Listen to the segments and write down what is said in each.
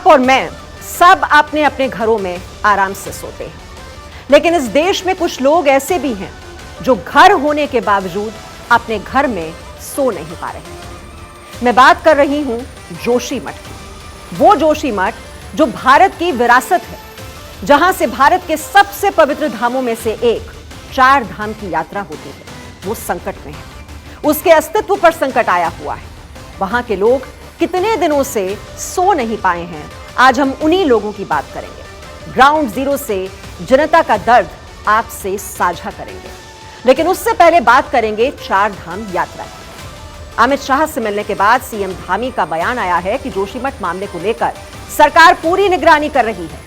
और मैं सब अपने अपने घरों में आराम से सोते हैं, लेकिन इस देश में कुछ लोग ऐसे भी हैं जो घर होने के बावजूद अपने घर में सो नहीं पा रहे। मैं बात कर रही हूं जोशीमठ की। वो जोशीमठ जो भारत की विरासत है, जहां से भारत के सबसे पवित्र धामों में से एक चार धाम की यात्रा होती है, वो संकट में है। उसके अस्तित्व पर संकट आया हुआ है। वहां के लोग कितने दिनों से सो नहीं पाए हैं, आज हम उन्हीं लोगों की बात करेंगे। ग्राउंड जीरो से जनता का दर्द आपसे साझा करेंगे, लेकिन उससे पहले बात करेंगे चार धाम यात्रा की। अमित शाह से मिलने के बाद सीएम धामी का बयान आया है कि जोशीमठ मामले को लेकर सरकार पूरी निगरानी कर रही है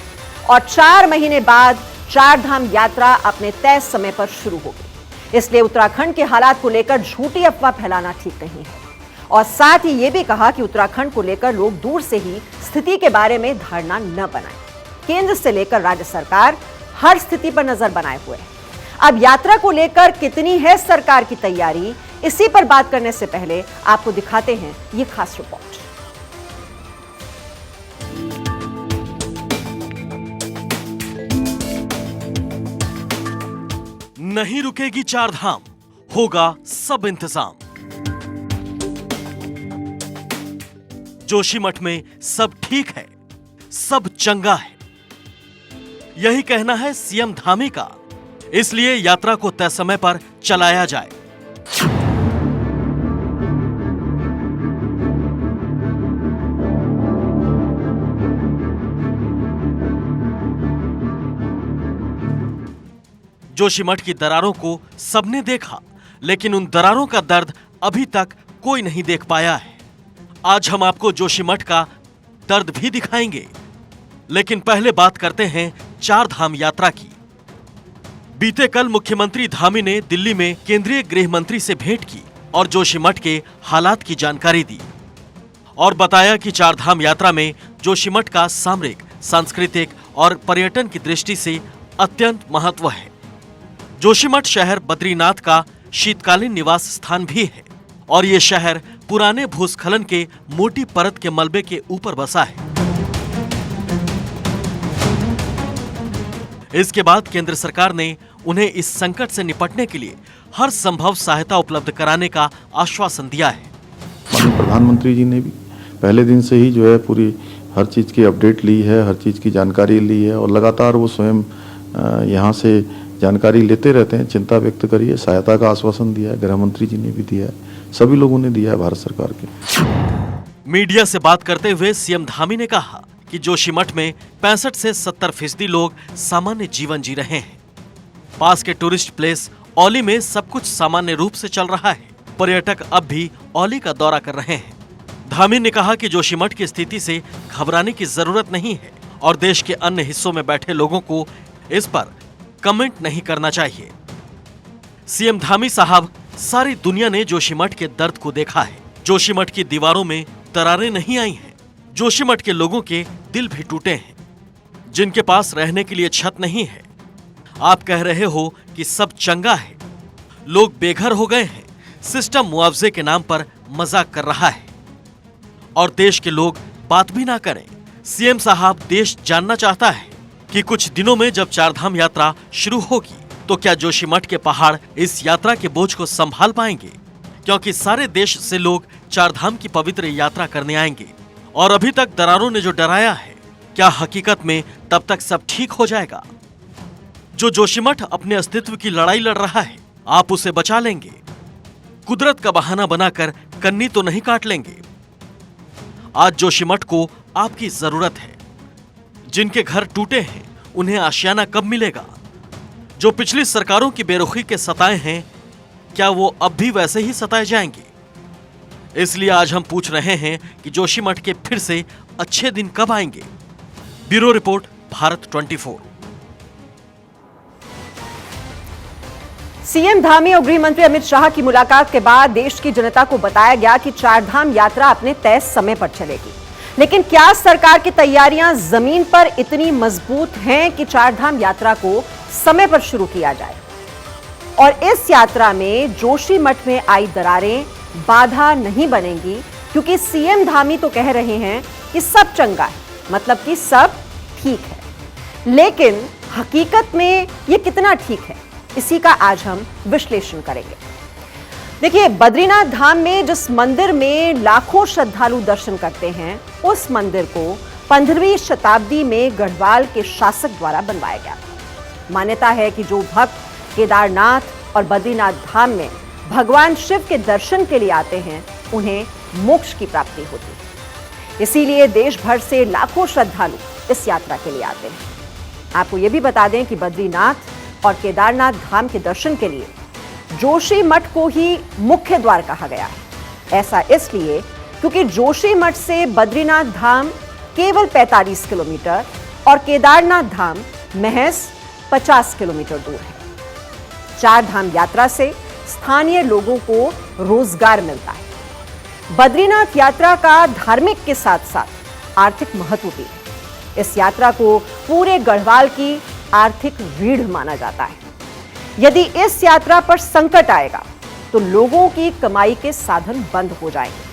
और 4 महीने बाद चार धाम यात्रा अपने तय समय पर शुरू होगी। इसलिए उत्तराखंड के हालात को लेकर झूठी अफवाह फैलाना ठीक नहीं है। और साथ ही यह भी कहा कि उत्तराखंड को लेकर लोग दूर से ही स्थिति के बारे में धारणा न बनाएं। केंद्र से लेकर राज्य सरकार हर स्थिति पर नजर बनाए हुए है। अब यात्रा को लेकर कितनी है सरकार की तैयारी, इसी पर बात करने से पहले आपको दिखाते हैं ये खास रिपोर्ट। नहीं रुकेगी चार धाम, होगा सब इंतजाम। जोशीमठ में सब ठीक है, सब चंगा है, यही कहना है सीएम धामी का। इसलिए यात्रा को तय समय पर चलाया जाए। जोशीमठ की दरारों को सबने देखा, लेकिन उन दरारों का दर्द अभी तक कोई नहीं देख पाया है। आज हम आपको जोशीमठ का दर्द भी दिखाएंगे, लेकिन पहले बात करते हैं चार धाम यात्रा की। बीते कल मुख्यमंत्री धामी ने दिल्ली में केंद्रीय गृह मंत्री से भेंट की और जोशीमठ के हालात की जानकारी दी और बताया कि चार धाम यात्रा में जोशीमठ का सामरिक, सांस्कृतिक और पर्यटन की दृष्टि से अत्यंत महत्व है। जोशीमठ शहर बद्रीनाथ का शीतकालीन निवास स्थान भी है और ये शहर पुराने भूस्खलन के मोटी परत के मलबे के ऊपर बसा है। इसके बाद केंद्र सरकार ने उन्हें इस संकट से निपटने के लिए हर संभव सहायता उपलब्ध कराने का आश्वासन दिया है। माननीय प्रधानमंत्री जी ने भी पहले दिन से ही जो है पूरी हर चीज की अपडेट ली है, हर चीज की जानकारी ली है और लगातार वो स्वयं यहाँ से जानकारी लेते रहते हैं। चिंता व्यक्त करिए, सहायता का आश्वासन दिया है, गृह मंत्री जी ने भी दिया है, सभी लोगों ने दिया है भारत सरकार के। मीडिया से बात करते हुए सीएम धामी ने कहा कि जोशीमठ में 65 से 70% लोग सामान्य जीवन जी रहे हैं। पास के टूरिस्ट प्लेस औली में सब कुछ सामान्य रूप से चल रहा है। पर्यटक अब भी औली का दौरा कर रहे हैं। धामी ने कहा कि जोशीमठ की स्थिति से घबराने की जरूरत नहीं है और देश के अन्य हिस्सों में बैठे लोगों को इस पर कमेंट नहीं करना चाहिए। सीएम धामी साहब, सारी दुनिया ने जोशीमठ के दर्द को देखा है। जोशीमठ की दीवारों में दरारें नहीं आई हैं। जोशीमठ के लोगों के दिल भी टूटे हैं, जिनके पास रहने के लिए छत नहीं है। आप कह रहे हो कि सब चंगा है, लोग बेघर हो गए हैं। सिस्टम मुआवजे के नाम पर मजाक कर रहा है और देश के लोग बात भी ना करें। सीएम साहब, देश जानना चाहता है कि कुछ दिनों में जब चारधाम यात्रा शुरू होगी तो क्या जोशीमठ के पहाड़ इस यात्रा के बोझ को संभाल पाएंगे, क्योंकि सारे देश से लोग चारधाम की पवित्र यात्रा करने आएंगे। और अभी तक दरारों ने जो डराया है, क्या हकीकत में तब तक सब ठीक हो जाएगा? जो जोशीमठ अपने अस्तित्व की लड़ाई लड़ रहा है, आप उसे बचा लेंगे? कुदरत का बहाना बनाकर कन्नी तो नहीं काट लेंगे? आज जोशीमठ को आपकी जरूरत है। जिनके घर टूटे हैं उन्हें आशियाना कब मिलेगा? जो पिछली सरकारों की बेरुखी के सताए हैं, क्या वो अब भी वैसे ही सताए जाएंगे? इसलिए आज हम पूछ रहे हैं कि जोशीमठ के फिर से अच्छे दिन कब आएंगे? Bureau report, Bharat 24। CM Dhami और गृह मंत्री अमित शाह की मुलाकात के बाद देश की जनता को बताया गया कि चारधाम यात्रा अपने तय समय पर चलेगी। लेकिन क्या सरकार की तैयारियां जमीन पर इतनी मजबूत हैं कि चारधाम यात्रा को समय पर शुरू किया जाए? और इस यात्रा में जोशीमठ में आई दरारें बाधा नहीं बनेंगी, क्योंकि सीएम धामी तो कह रहे हैं कि सब चंगा है, मतलब कि सब ठीक है। लेकिन हकीकत में ये कितना ठीक है, इसी का आज हम विश्लेषण करेंगे। देखिए, बद्रीनाथ धाम में जिस मंदिर में लाखों श्रद्धालु दर्शन करते हैं, उस मंदिर को 15वीं शताब्दी में गढ़वाल के शासक द्वारा बनवाया गया। मान्यता है कि जो भक्त केदारनाथ और बद्रीनाथ धाम में भगवान शिव के दर्शन के लिए आते हैं, उन्हें मोक्ष की प्राप्ति होती है। इसीलिए देश भर से लाखों श्रद्धालु इस यात्रा के लिए आते हैं। आपको यह भी बता दें कि बद्रीनाथ और केदारनाथ धाम के दर्शन के लिए जोशी मठ को ही मुख्य द्वार कहा गया है। ऐसा इसलिए क्योंकि जोशी मठ से बद्रीनाथ धाम केवल 45 किलोमीटर और केदारनाथ धाम महज 50 किलोमीटर दूर है। चार धाम यात्रा से स्थानीय लोगों को रोजगार मिलता है। बद्रीनाथ यात्रा का धार्मिक के साथ साथ आर्थिक महत्व भी है। इस यात्रा को पूरे गढ़वाल की आर्थिक रीढ़ माना जाता है। यदि इस यात्रा पर संकट आएगा तो लोगों की कमाई के साधन बंद हो जाएंगे,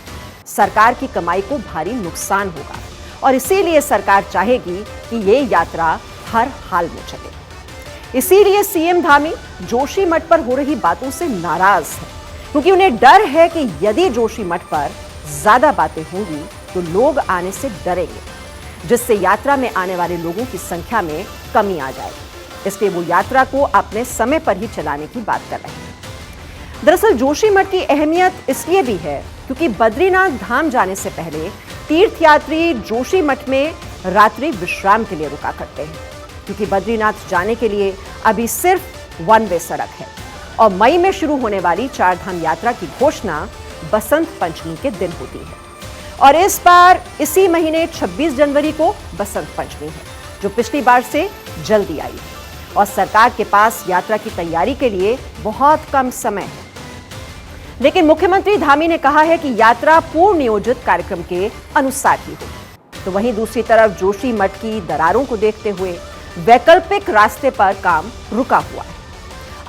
सरकार की कमाई को भारी नुकसान होगा और इसीलिए सरकार चाहेगी कि ये यात्रा हर हाल में चले। इसीलिए सीएम धामी जोशी मठ पर हो रही बातों से नाराज है, क्योंकि उन्हें डर है कि यदि जोशी मठ पर ज्यादा बातें होंगी तो लोग आने से डरेंगे, जिससे यात्रा में आने वाले लोगों की संख्या में कमी आ जाएगी। इसलिए वो यात्रा को अपने समय पर ही चलाने की बात कर रहे हैं। दरअसल जोशी मठ की अहमियत इसलिए भी है क्योंकि बद्रीनाथ धाम जाने से पहले तीर्थयात्री जोशी मठ में रात्रि विश्राम के लिए रुका करते हैं, क्योंकि बद्रीनाथ जाने के लिए अभी सिर्फ वन वे सड़क है और मई में शुरू होने वाली चार धाम यात्रा की घोषणा बसंत पंचमी के दिन होती है। और इस बार इसी महीने 26 जनवरी को बसंत पंचमी है, जो पिछली बार से जल्दी आई है और सरकार के पास यात्रा की तैयारी के लिए बहुत कम समय है। लेकिन मुख्यमंत्री धामी ने कहा है कि यात्रा पूर्व नियोजित कार्यक्रम के अनुसार ही होगी। तो वहीं दूसरी तरफ जोशी मठ की दरारों को देखते हुए वैकल्पिक रास्ते पर काम रुका हुआ है।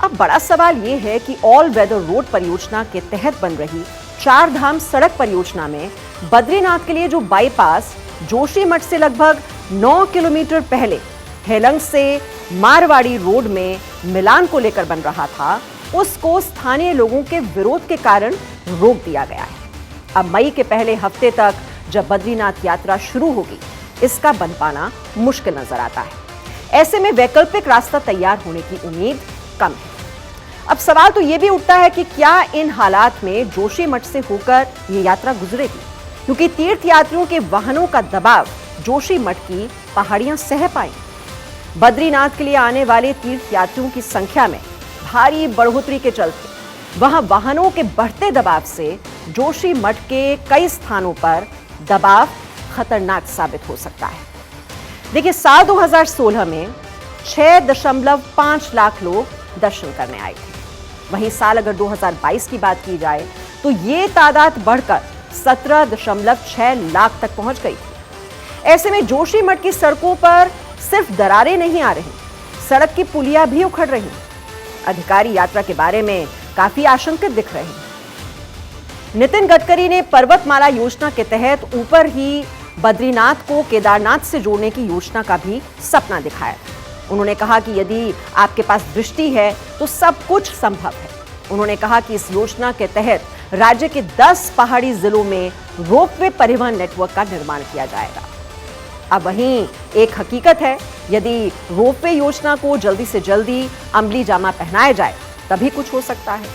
अब बड़ा सवाल यह है कि ऑल वेदर रोड परियोजना के तहत बन रही चार धाम सड़क परियोजना में बद्रीनाथ के लिए जो बाईपास जोशी मठ से लगभग 9 किलोमीटर पहले हेलंग से मारवाड़ी रोड में मिलान को लेकर बन रहा था, उसको स्थानीय लोगों के विरोध के कारण रोक दिया गया है। अब मई के पहले हफ्ते तक जब बद्रीनाथ यात्रा शुरू होगी, इसका बन पाना मुश्किल नजर आता है। ऐसे में वैकल्पिक रास्ता तैयार होने की उम्मीद कम है। अब सवाल तो यह भी उठता है कि क्या इन हालात में जोशी मठ से होकर यह यात्रा गुजरेगी, क्योंकि तीर्थयात्रियों के वाहनों का दबाव जोशी मठ की पहाड़ियां सह पाएंगी। बद्रीनाथ के लिए आने वाले तीर्थयात्रियों की संख्या में भारी बढ़ोतरी के चलते वहां वाहनों के बढ़ते दबाव से जोशी मठ के कई स्थानों पर दबाव खतरनाक साबित हो सकता है। देखिए, साल 2016 में 6.5 लाख लोग दर्शन करने आए थे। वहीं साल अगर 2022 की बात की जाए तो ये तादाद बढ़कर 17.6 लाख तक पहुंच गई थी। ऐसे में जोशी मठ की सड़कों पर सिर्फ दरारें नहीं आ रही, सड़क की पुलियां भी उखड़ रही। अधिकारी यात्रा के बारे में काफी आशंकित दिख रहे हैं। नितिन गडकरी ने पर्वतमाला योजना के तहत ऊपर ही बद्रीनाथ को केदारनाथ से जोड़ने की योजना का भी सपना दिखाया था। उन्होंने कहा कि यदि आपके पास दृष्टि है तो सब कुछ संभव है। उन्होंने कहा कि इस योजना के तहत राज्य के 10 पहाड़ी जिलों में रोपवे परिवहन नेटवर्क का निर्माण किया जाएगा। अब वहीं एक हकीकत है, यदि रोपवे योजना को जल्दी से जल्दी अमली जामा पहनाया जाए तभी कुछ हो सकता है,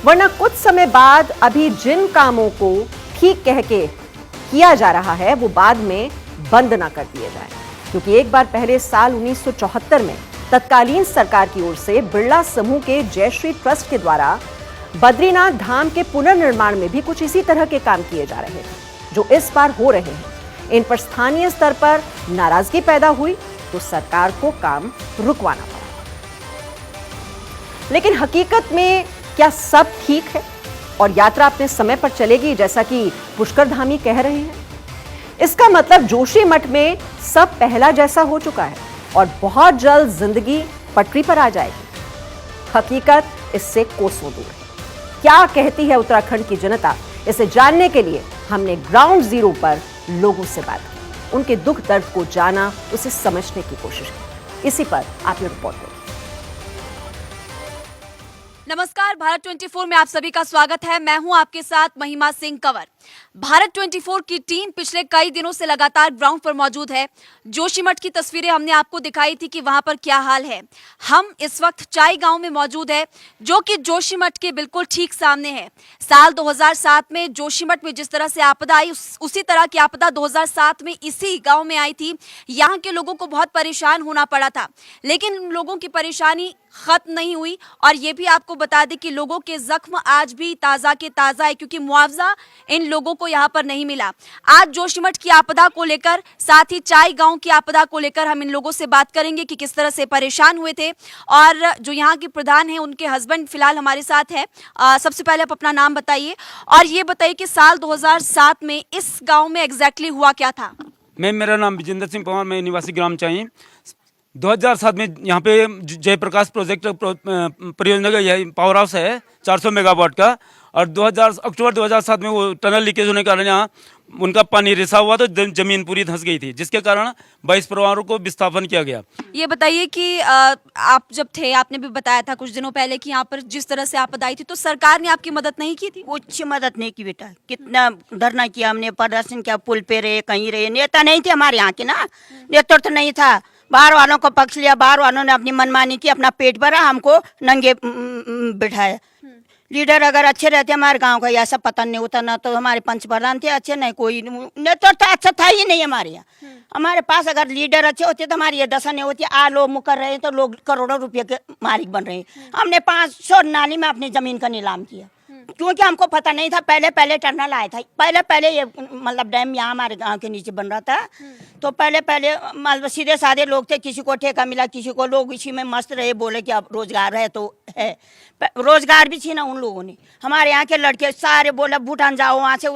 वरना कुछ समय बाद अभी जिन कामों को ठीक कह के किया जा रहा है वो बाद में बंद ना कर दिए जाए। क्योंकि एक बार पहले साल 1974 में तत्कालीन सरकार की ओर से बिरला समूह के जयश्री ट्रस्ट के द्वारा बद्रीनाथ धाम के पुनर्निर्माण में भी कुछ इसी तरह के काम किए जा रहे थे जो इस बार हो रहे हैं। इन पर स्थानीय स्तर पर नाराजगी पैदा हुई तो सरकार को काम रुकवाना पड़ा। लेकिन हकीकत में क्या सब ठीक है और यात्रा अपने समय पर चलेगी जैसा कि पुष्कर धामी कह रहे हैं? इसका मतलब जोशी मठ में सब पहला जैसा हो चुका है और बहुत जल्द जिंदगी पटरी पर आ जाएगी। हकीकत इससे कोसों दूर है। क्या कहती है उत्तराखंड की जनता, इसे जानने के लिए हमने ग्राउंड जीरो पर लोगों से बात की। उनके दुख दर्द को जाना, उसे समझने की कोशिश की। इसी पर आपने रिपोर्ट करी। नमस्कार, भारत 24 में आप सभी का स्वागत है। मैं हूं आपके साथ महिमा सिंह कंवर। भारत 24 की टीम पिछले कई दिनों से लगातार ग्राउंड पर मौजूद है। जोशीमठ की तस्वीरें हमने आपको दिखाई थी कि वहां पर क्या हाल है। हम इस वक्त चाई गांव में मौजूद है, जो कि जोशीमठ के बिल्कुल ठीक सामने है। साल 2007 में जोशीमठ में जिस तरह से आपदा आई, उसी तरह की आपदा 2007 में इसी गांव में आई थी। यहाँ के लोगों को बहुत परेशान होना पड़ा था, लेकिन लोगों की परेशानी खत्म नहीं हुई। और ये भी आपको बता दें कि लोगों के जख्म आज भी ताजा के ताजा है, क्योंकि मुआवजा इन लोगों को यहाँ पर नहीं मिला। आज जोशीमठ की आपदा को लेकर, साथ ही चाई गांव की आपदा को लेकर हम इन लोगों से बात करेंगे कि किस तरह से परेशान हुए थे। और जो यहाँ के प्रधान हैं, उनके हस्बैंड फिलहाल हमारे साथ है। सबसे पहले आप अपना नाम बताइए और ये बताइए कि साल 2007 में इस गाँव में एग्जैक्टली हुआ क्या था। मेरा नाम विजेंद्र सिंह पवार, मैं निवासी ग्राम चाई। 2007 में यहाँ पे जयप्रकाश प्रोजेक्ट परियोजना का यह पावर हाउस है 400 मेगावाट का, और अक्टूबर 2007 में वो टनल लीकेज होने के कारण यहाँ उनका पानी रिसा हुआ तो जमीन पूरी धंस गई थी, जिसके कारण 22 परिवारों को विस्थापन किया गया। ये बताइए कि आप जब थे, आपने भी बताया था कुछ दिनों पहले कि यहाँ पर जिस तरह से आपदा आई थी, तो सरकार ने आपकी मदद नहीं की थी? कुछ मदद नहीं की बेटा, कितना धरना किया हमने, प्रदर्शन किया, पुल पे रहे, कहीं रहे। नेता नहीं थे हमारे यहाँ के ना, नेतृत्व नहीं था। बाहर वालों को पक्ष लिया, बाहर वालों ने अपनी मनमानी की, अपना पेट भरा, हमको नंगे बिठाया। लीडर अगर अच्छे रहते हमारे गांव का, ऐसा पतन नहीं होता। ना तो हमारे पंच प्रधान थे अच्छे, नहीं कोई नेतृत्व अच्छा था ही नहीं हमारे यहाँ। हमारे पास अगर लीडर अच्छे होते तो हमारी ये दशा नहीं होती। लोग मुकर रहे हैं तो लोग करोड़ों रुपये के मालिक बन रहे हैं। हमने 500 नाली में अपनी जमीन का नीलाम किया, क्योंकि हमको पता नहीं था। पहले टनल आया था, पहले ये मतलब डैम यहाँ हमारे गांव के नीचे बन रहा था। तो पहले मतलब सीधे साधे लोग थे, किसी को ठेका मिला, किसी को, लोग इसी में मस्त रहे, बोले कि अब रोजगार है तो है। रोजगार भी छीना उन लोगों ने। हमारे यहाँ के लड़के सारे बोले भूटान जाओ, वहाँ से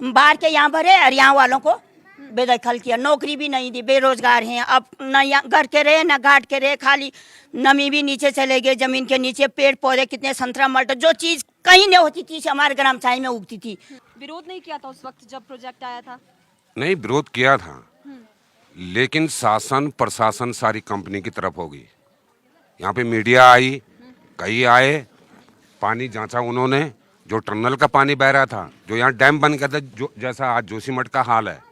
बाहर के यहाँ भरे और यहाँ वालों को बेदखल किया। नौकरी भी नहीं दी, बेरोजगार हैं। अब न घर के रहे न घाट के रहे, खाली नमी भी नीचे चले गए, जमीन के नीचे पेड़ पौधे कितने, संतरा मटर, जो चीज कहीं नहीं होती थी हमारे ग्राम चाई में उगती थी। विरोध नहीं किया था उस वक्त जब प्रोजेक्ट आया था? नहीं, विरोध किया था, लेकिन शासन प्रशासन सारी कंपनी की तरफ होगी। यहाँ पे मीडिया आई, कई आए, पानी जांचा उन्होंने। जो टनल का पानी बह रहा था, जो यहाँ डैम बन गया था, जो जैसा आज जोशीमठ का हाल है,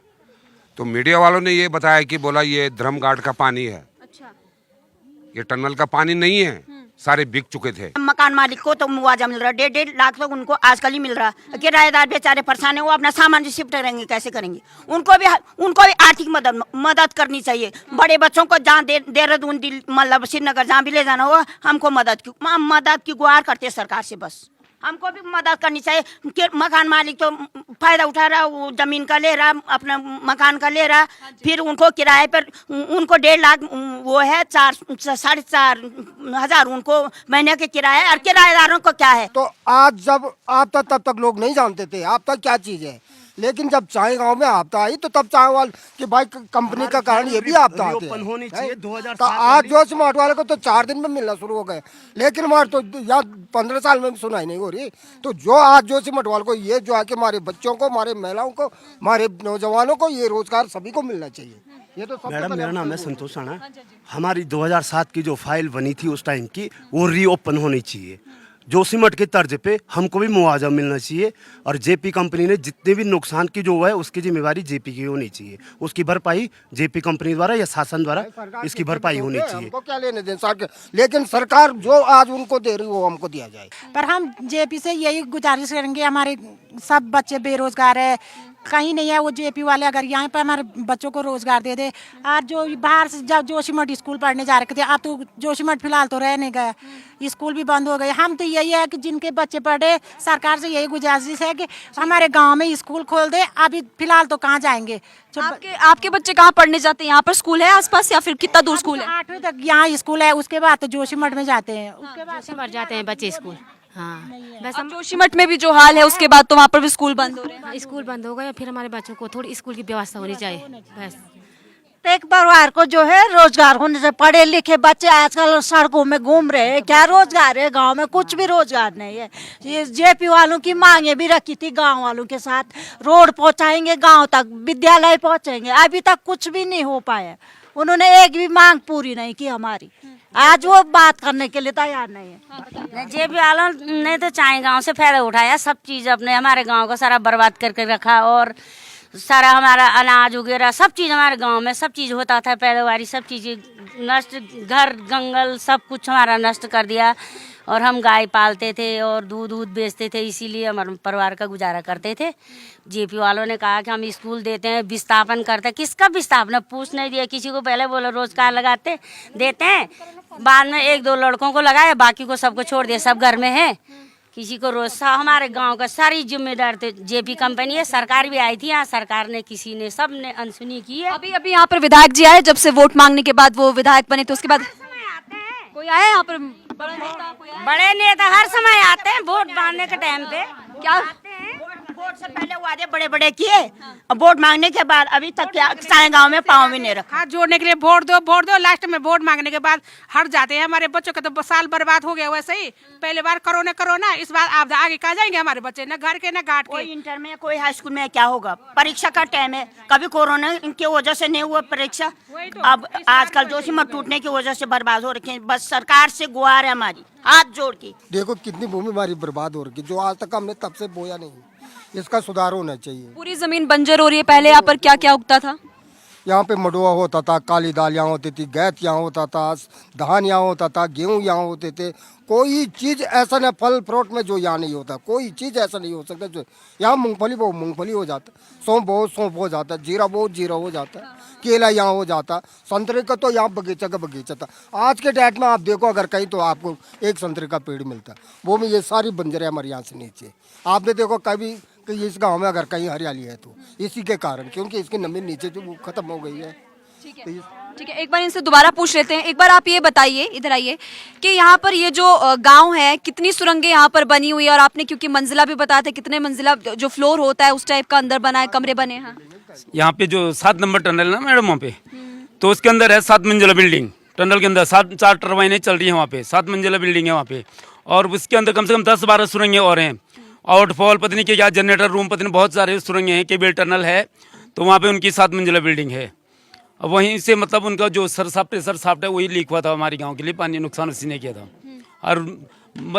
तो मीडिया वालों ने ये बताया कि बोला ये धर्म घाट का पानी है। अच्छा। ये टनल का पानी नहीं है, सारे बिक चुके थे। मकान मालिक को तो मुआवजा मिल रहा है, 1.5 लाख तक उनको आजकल ही मिल रहा है। किराएदार बेचारे परेशान है, वो अपना सामान शिफ्ट करेंगे, कैसे करेंगे? उनको भी आर्थिक मदद करनी चाहिए। बड़े बच्चों को जहाँ देहरादून मतलब श्रीनगर जहाँ भी ले जाना हो, हमको मदद की गुहार करते सरकार से। बस हमको भी मदद करनी चाहिए। मकान मालिक तो फायदा उठा रहा, वो जमीन का ले रहा, अपना मकान का ले रहा, फिर उनको किराए पर उनको 1.5 लाख वो है, 4,500 उनको महीने के किराया, और किराएदारों को क्या है? तो आज जब आपदा तब तक लोग नहीं जानते थे आपदा क्या चीज है, लेकिन जब चाई गांव में आपदा आई तो तब चाय वाले कि भाई कंपनी का कारण ये भी आपदा आती है। होनी चाहिए 2007 तो आज जोशीमठ वाले को तो 4 दिन में मिलना शुरू हो गए, लेकिन हमारे तो या 15 साल में सुनाई नहीं हो रही। तो जो आज जोशीमठ वाले को ये जो है कि हमारे बच्चों को, हमारे महिलाओं को, हमारे नौजवानों को ये रोजगार सभी को मिलना चाहिए। ये तो मैडम, मेरा नाम है संतोष राणा। हमारी 2007 की जो फाइल बनी थी उस टाइम की, वो रीओपन होनी चाहिए। जोशीमठ के तर्ज पे हमको भी मुआवजा मिलना चाहिए, और जेपी कंपनी ने जितने भी नुकसान की जो है उसकी जिम्मेवारी जेपी की होनी चाहिए। उसकी भरपाई जेपी कंपनी द्वारा या शासन द्वारा इसकी भरपाई होनी चाहिए। हमको क्या लेने दें सरकार, लेकिन सरकार जो आज उनको दे रही वो हमको दिया जाए। पर हम जेपी से यही गुजारिश करेंगे, हमारे सब बच्चे बेरोजगार है, कहीं नहीं है। वो जेपी वाले अगर यहाँ पे हमारे बच्चों को रोजगार दे दे। आज जो बाहर से जब जोशीमठ स्कूल पढ़ने जा रहे थे, अब तो जोशीमठ फिलहाल तो रह नहीं गया, स्कूल भी बंद हो गए। हम तो यही है कि जिनके बच्चे पढ़े, सरकार से यही गुजारिश है कि हमारे गांव में स्कूल खोल दे। अभी फिलहाल तो कहाँ जाएंगे? आपके बच्चे कहाँ पढ़ने जाते हैं? यहाँ पर स्कूल है आसपास या फिर कितना दूर स्कूल है? 8वीं तक यहाँ स्कूल है, उसके बाद तो जोशीमठ में जाते हैं। उसके बाद जोशीमठ जाते हैं बच्चे स्कूल। हाँ, बस हम जोशीमठ में भी जो हाल है उसके बाद तो वहाँ पर भी स्कूल बंद हो रहे हैं। स्कूल बंद हो गए, फिर हमारे बच्चों को थोड़ी स्कूल की व्यवस्था होनी चाहिए बस। प्रत्येक परिवार को जो है रोजगार होने से, पढ़े लिखे बच्चे आजकल सड़कों में घूम रहे हैं, क्या रोजगार है गांव में? कुछ भी रोजगार नहीं है। ये जेपी वालों की मांगे भी रखी थी गांव वालों के साथ, रोड पहुंचाएंगे गांव तक, विद्यालय पहुंचेंगे, अभी तक कुछ भी नहीं हो पाया। उन्होंने एक भी मांग पूरी नहीं की हमारी, आज वो बात करने के लिए तैयार नहीं है। जेपी वालों ने तो चाहे गांव से फायदा उठाया, सब चीज अपने हमारे गांव का सारा बर्बाद करके रखा, और सारा हमारा अनाज वगैरह सब चीज़ हमारे गांव में सब चीज़ होता था, पैदावारी सब चीज़ें नष्ट, घर जंगल सब कुछ हमारा नष्ट कर दिया। और हम गाय पालते थे और दूध बेचते थे, इसीलिए हमारे परिवार का गुजारा करते थे। जेपी वालों ने कहा कि हम स्कूल देते हैं, विस्थापन करते हैं, किसका विस्थापन? पूछ नहीं दिया किसी को, पहले बोला रोजगार लगाते देते हैं, बाद में 1-2 लड़कों को लगाया, बाकी को सबको छोड़ दिया, सब घर में है, किसी को रोज। हमारे गांव का सारी जिम्मेदार थे जेपी कंपनी है, सरकार भी आई थी यहाँ, सरकार ने किसी ने सब ने अनसुनी की है। अभी यहाँ पर विधायक जी आए, जब से वोट मांगने के बाद वो विधायक बने, तो उसके बाद कोई आया यहाँ पर? बड़े नेता हर समय आते हैं वोट मांगने के टाइम पे, क्या वोट से पहले वादे बड़े बड़े किए, और वोट मांगने के बाद अभी तक क्या सारे गांव में पाँव भी नहीं रखा। हाथ जोड़ने के लिए वोट दो, लास्ट में वोट मांगने के बाद हट जाते हैं। हमारे बच्चों का तो साल बर्बाद हो गया वैसे ही, पहले बार कोरोना, इस बार आप आगे कहाँ जाएंगे हमारे बच्चे, न घर के न घाट के। कोई इंटर में कोई हाई स्कूल में क्या होगा? परीक्षा का टाइम है, कभी कोरोना की वजह से नहीं हुआ परीक्षा, अब आजकल जोशीमठ टूटने की वजह से बर्बाद हो रखे हैं। बस सरकार से गुहार है हमारी, हाथ जोड़ के। देखो कितनी भूमि हमारी बर्बाद हो रही है, जो आज तक हमने तब से बोया नहीं, इसका सुधार होना चाहिए। पूरी जमीन बंजर हो रही है। पहले यहाँ पर क्या क्या उगता था? यहाँ पे मडुआ होता था, काली दाल यहाँ होती थी, गैत यहाँ होता था, धान यहाँ होता था, गेहूँ यहाँ होते थे। कोई चीज़ ऐसा नहीं, फल फ्रूट में जो यहाँ नहीं होता, कोई चीज़ ऐसा नहीं हो सकता जो यहाँ। मूंगफली हो जाता, सौंफ हो जाता, जीरा हो जाता, केला यहाँ हो जाता, संतरे का तो यहाँ बगीचा का बगीचा था। आज के डेट में आप देखो अगर कहीं तो आपको एक संतरे का पेड़ मिलता, वो में ये सारी बंजर है हमारे यहाँ से नीचे। आपने देखो कभी कि इस गांव में अगर कहीं हरियाली है तो इसी के कारण, क्योंकि इसकी नमी नीचे जो वो खत्म हो गई है। ठीक है, एक बार इनसे दोबारा पूछ लेते हैं। एक बार आप ये बताइए, इधर आइए, कि यहाँ पर ये जो गांव है, कितनी सुरंगें यहाँ पर बनी हुई है? और आपने क्योंकि मंजिला भी बताया था, कितने मंजिला जो फ्लोर होता है उस टाइप का अंदर बना है, कमरे बने हैं? यहाँ पे जो 7 नंबर टनल है ना मैडम, वहाँ पे तो उसके अंदर है 7 मंजिला बिल्डिंग। टनल के अंदर 4 टर्बाइनें चल रही है वहाँ पे, 7 मंजिला बिल्डिंग है वहाँ पे, और उसके अंदर कम से कम 10-12 सुरंगें और हैं। आउटफॉल पता नहीं क्या, जनरेटर रूम पता नहीं, बहुत सारे सुरंगें हैं, केबल टनल है, तो वहाँ पे उनकी 7 मंजिला बिल्डिंग है। अब वहीं से मतलब उनका जो प्रेशर साफ्ट है वही लीक हुआ था हमारे गांव के लिए, पानी नुकसान उसी ने किया था। और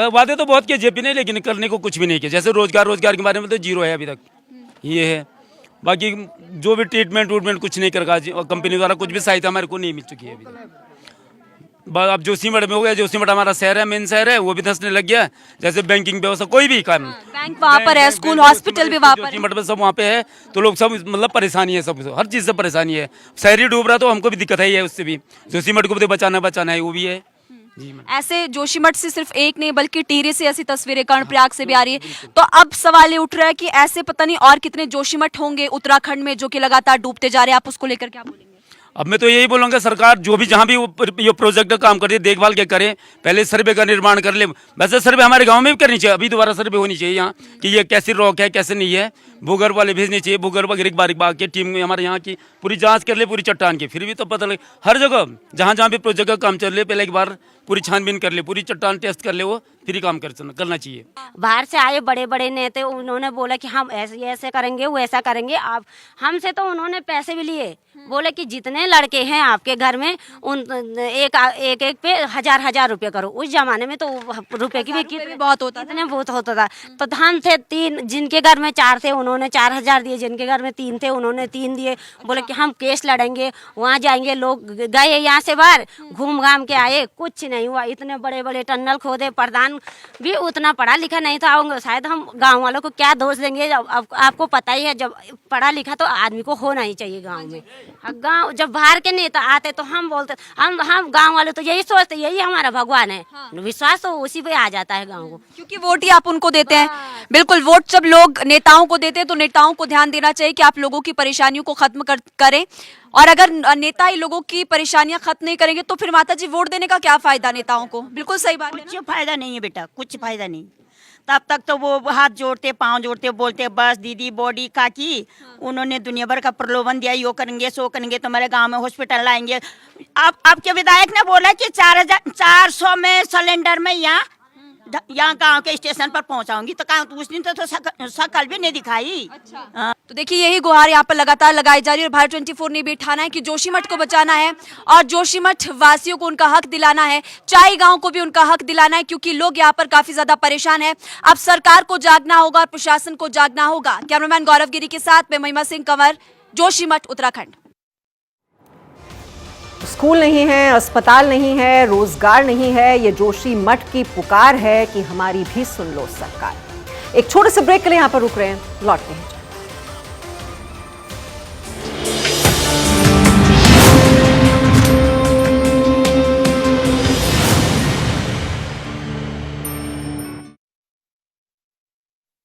वादे तो बहुत किए जेपी ने, लेकिन करने को कुछ भी नहीं किया। जैसे रोजगार के बारे में तो जीरो है अभी तक, ये है। बाकी जो भी ट्रीटमेंट कुछ नहीं कर रहा, कंपनी द्वारा कुछ भी सहायता हमारे को नहीं मिल चुकी है अभी तक। अब जोशीमठ में हो गया, जोशीमठ हमारा शहर है, मेन शहर है, वो भी धंसने लग गया। जैसे बैंकिंग व्यवस्था, कोई भी काम, बैंक वहाँ पर है, स्कूल हॉस्पिटल भी वहाँ पर है, जोशीमठ में सब वहाँ पे है, तो लोग सब मतलब परेशानी है, सब हर चीज़ से परेशानी है। शहरी डूब रहा तो हमको भी दिक्कत है उससे भी, जोशीमठ को भी बचाना है, वो भी है। ऐसे जोशीमठ से सिर्फ एक नहीं बल्कि टिहरी से ऐसी तस्वीरें, कर्णप्रयाग से भी आ रही है। तो अब सवाल ये उठ रहा है कि ऐसे पता नहीं और कितने जोशीमठ होंगे उत्तराखंड में जो कि लगातार डूबते जा रहे हैं। आप उसको लेकर क्या बोलेंगे? अब मैं तो यही बोलूँगा, सरकार जो भी जहाँ भी ये प्रोजेक्ट का काम कर रही है, देखभाल क्या करे, पहले सर्वे का निर्माण कर ले। वैसे सर्वे हमारे गांव में भी करनी चाहिए, अभी दोबारा सर्वे होनी चाहिए यहाँ कि ये कैसी रॉक है कैसे नहीं है, भूगर्भ वाले भेजने चाहिए, भूगर्भ गिरबारी बाग की टीम में हमारे यहाँ की पूरी जांच कर ले, पूरी चट्टान की, फिर भी तो पता लगे। हर जगह जहाँ भी प्रोजेक्ट का काम चल रहे, पहले एक बार पूरी छानबीन कर ले, पूरी चट्टान टेस्ट कर ले, वो फिर काम करना चाहिए। बाहर से आए बड़े बड़े नेता, उन्होंने बोला कि हम ऐसे करेंगे, वो ऐसा करेंगे। आप हमसे तो उन्होंने पैसे भी लिए, बोले कि जितने लड़के हैं आपके घर में उन एक पे 1000 रुपये करो। उस जमाने में तो रुपए की भी कितने बहुत होता था। तो हम थे 3, जिनके घर में 4 थे उन्होंने 4000 दिए, जिनके घर में 3 थे उन्होंने 3 दिए। बोले कि हम केस लड़ेंगे, वहाँ जाएंगे। लोग गए यहाँ से बाहर, घूम घाम के आए, कुछ नहीं हुआ। इतने बड़े बड़े टनल खोदे, प्रधान भी उतना पढ़ा लिखा नहीं था। शायद हम गाँव वालों को क्या दोष देंगे, आपको पता ही है, जब पढ़ा लिखा तो आदमी को होना ही चाहिए गाँव में। गांव जब बाहर के नेता आते तो हम बोलते, हम गांव वाले तो यही सोचते, यही हमारा भगवान है। विश्वास तो उसी पे आ जाता है गांव को, क्योंकि वोट ही आप उनको देते हैं। बिल्कुल, वोट जब लोग नेताओं को देते हैं तो नेताओं को ध्यान देना चाहिए कि आप लोगों की परेशानियों को खत्म करें। और अगर नेता ही लोगों की परेशानियां खत्म नहीं करेंगे तो फिर माता जी वोट देने का क्या फायदा नेताओं को? बिल्कुल सही बात है। कुछ फायदा नहीं है बेटा, कुछ फायदा नहीं। तब तक तो वो हाथ जोड़ते पांव जोड़ते बोलते बस दीदी बॉडी काकी। उन्होंने दुनिया भर का प्रलोभन दिया, यो करेंगे सो करेंगे, तुम्हारे गांव में हॉस्पिटल लाएंगे। आपके विधायक ने बोला कि 400 में सिलेंडर में यहाँ गांव के स्टेशन पर पहुंचाऊंगी, तो कहा उस दिन तो शकल भी नहीं दिखाई। अच्छा। तो देखिए यही गुहार यहाँ पर लगातार लगाई जा रही है और भारत 24 ने भी ठाना है कि जोशीमठ को बचाना है और जोशीमठ वासियों को उनका हक दिलाना है, चाई गांव को भी उनका हक दिलाना है, क्योंकि लोग यहाँ पर काफी ज्यादा परेशान है। अब सरकार को जागना होगा और प्रशासन को जागना होगा। कैमरामैन गौरव गिरी के साथ मैं महिमा सिंह कंवर, जोशीमठ, उत्तराखंड। स्कूल नहीं है, अस्पताल नहीं है, रोजगार नहीं है, ये जोशीमठ की पुकार है कि हमारी भी सुन लो सरकार। एक छोटे से ब्रेक के लिए यहां पर रुक रहे हैं, लौटते हैं।